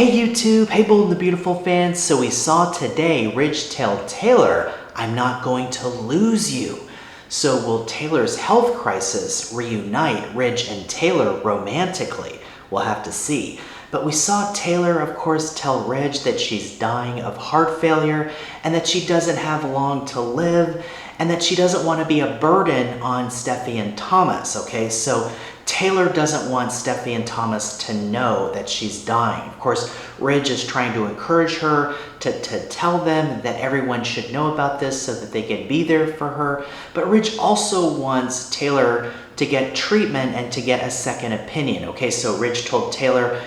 Hey YouTube, hey Bold and the Beautiful fans. So we saw today Ridge tell Taylor, I'm not going to lose you. So will Taylor's health crisis reunite Ridge and Taylor romantically? We'll have to see. But we saw Taylor, of course, tell Ridge that she's dying of heart failure and that she doesn't have long to live and that she doesn't want to be a burden on Steffi and Thomas, okay? So Taylor doesn't want Steffi and Thomas to know that she's dying. Of course, Ridge is trying to encourage her to tell them that everyone should know about this so that they can be there for her. But Ridge also wants Taylor to get treatment and to get a second opinion. Okay, so Ridge told Taylor,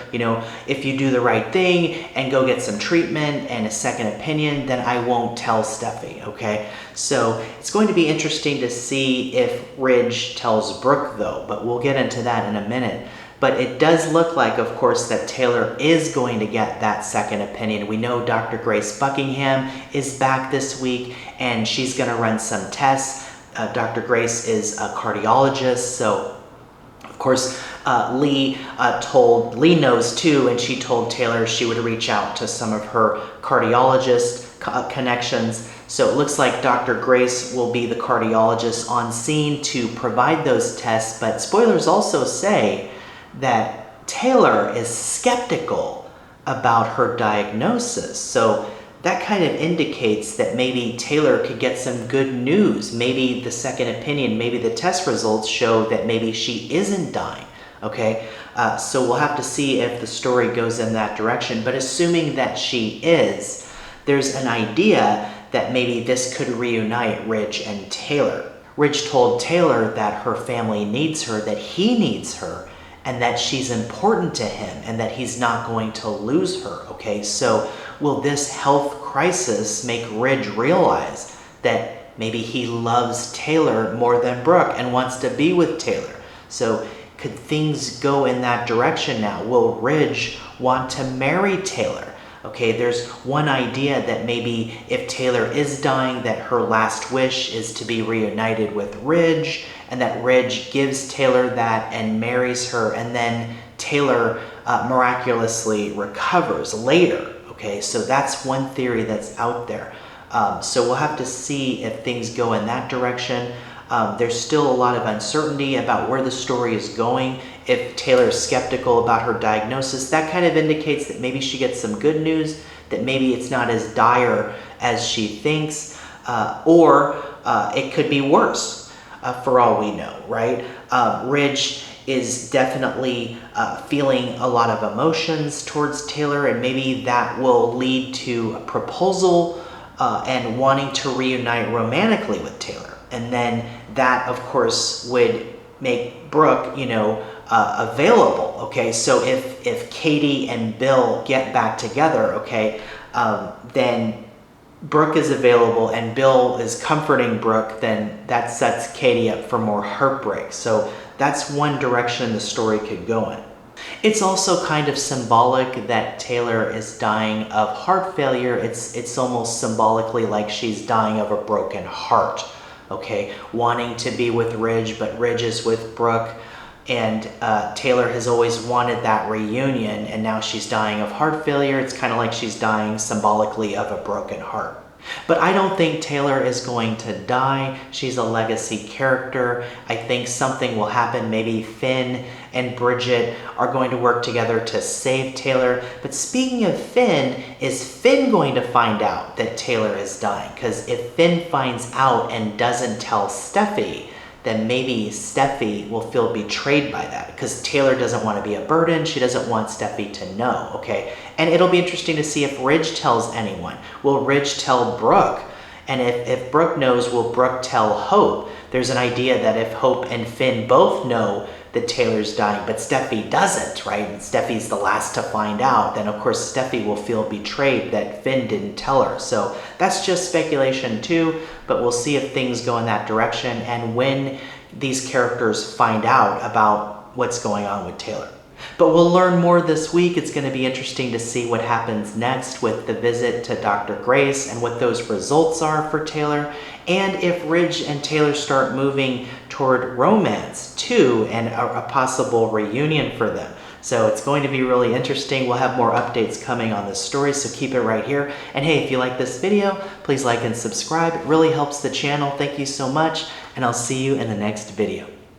if you do the right thing and go get some treatment and a second opinion, then I won't tell Steffi, okay? So it's going to be interesting to see if Ridge tells Brooke though, but we'll get into that in a minute. But it does look like, of course, that Taylor is going to get that second opinion. We know Dr. Grace Buckingham is back this week and she's gonna run some tests. Dr. Grace is a cardiologist, so of course Lee knows too, and she told Taylor she would reach out to some of her cardiologist connections. So it looks like Dr. Grace will be the cardiologist on scene to provide those tests, but spoilers also say that Taylor is skeptical about her diagnosis. So that kind of indicates that maybe Taylor could get some good news. Maybe the second opinion, maybe the test results show that maybe she isn't dying, okay? So we'll have to see if the story goes in that direction. But assuming that she is, there's an idea that maybe this could reunite Ridge and Taylor. Ridge told Taylor that her family needs her, that he needs her, and that she's important to him and that he's not going to lose her, okay? So will this health crisis make Ridge realize that maybe he loves Taylor more than Brooke and wants to be with Taylor? So could things go in that direction now? Will Ridge want to marry Taylor? Okay, there's one idea that maybe if Taylor is dying, that her last wish is to be reunited with Ridge, and that Ridge gives Taylor that and marries her, and then Taylor miraculously recovers later. Okay, so that's one theory that's out there. So we'll have to see if things go in that direction. There's still a lot of uncertainty about where the story is going. If Taylor's skeptical about her diagnosis, that kind of indicates that maybe she gets some good news, that maybe it's not as dire as she thinks, or it could be worse for all we know, right? Ridge is definitely feeling a lot of emotions towards Taylor, and maybe that will lead to a proposal and wanting to reunite romantically with Taylor. And then that, of course, would make Brooke, available, okay? So if Katie and Bill get back together, okay, then Brooke is available and Bill is comforting Brooke, then that sets Katie up for more heartbreak. So that's one direction the story could go in. It's also kind of symbolic that Taylor is dying of heart failure. It's almost symbolically like she's dying of a broken heart, okay? Wanting to be with Ridge, but Ridge is with Brooke. And Taylor has always wanted that reunion, and now she's dying of heart failure. It's kind of like she's dying symbolically of a broken heart. But I don't think Taylor is going to die. She's a legacy character. I think something will happen. Maybe Finn and Bridget are going to work together to save Taylor. But speaking of Finn, is Finn going to find out that Taylor is dying? Because if Finn finds out and doesn't tell Steffi, then maybe Steffi will feel betrayed by that, because Taylor doesn't want to be a burden. She doesn't want Steffi to know, okay? And it'll be interesting to see if Ridge tells anyone. Will Ridge tell Brooke? And if Brooke knows, will Brooke tell Hope? There's an idea that if Hope and Finn both know that Taylor's dying, but Steffi doesn't, right? And Steffi's the last to find out, then of course Steffi will feel betrayed that Finn didn't tell her. So that's just speculation too, but we'll see if things go in that direction and when these characters find out about what's going on with Taylor. But we'll learn more this week. It's going to be interesting to see what happens next with the visit to Dr. Grace and what those results are for Taylor, and if Ridge and Taylor start moving toward romance too and a possible reunion for them. So it's going to be really interesting. We'll have more updates coming on this story, so keep it right here. And hey, if you like this video, please like and subscribe. It really helps the channel. Thank you so much, and I'll see you in the next video.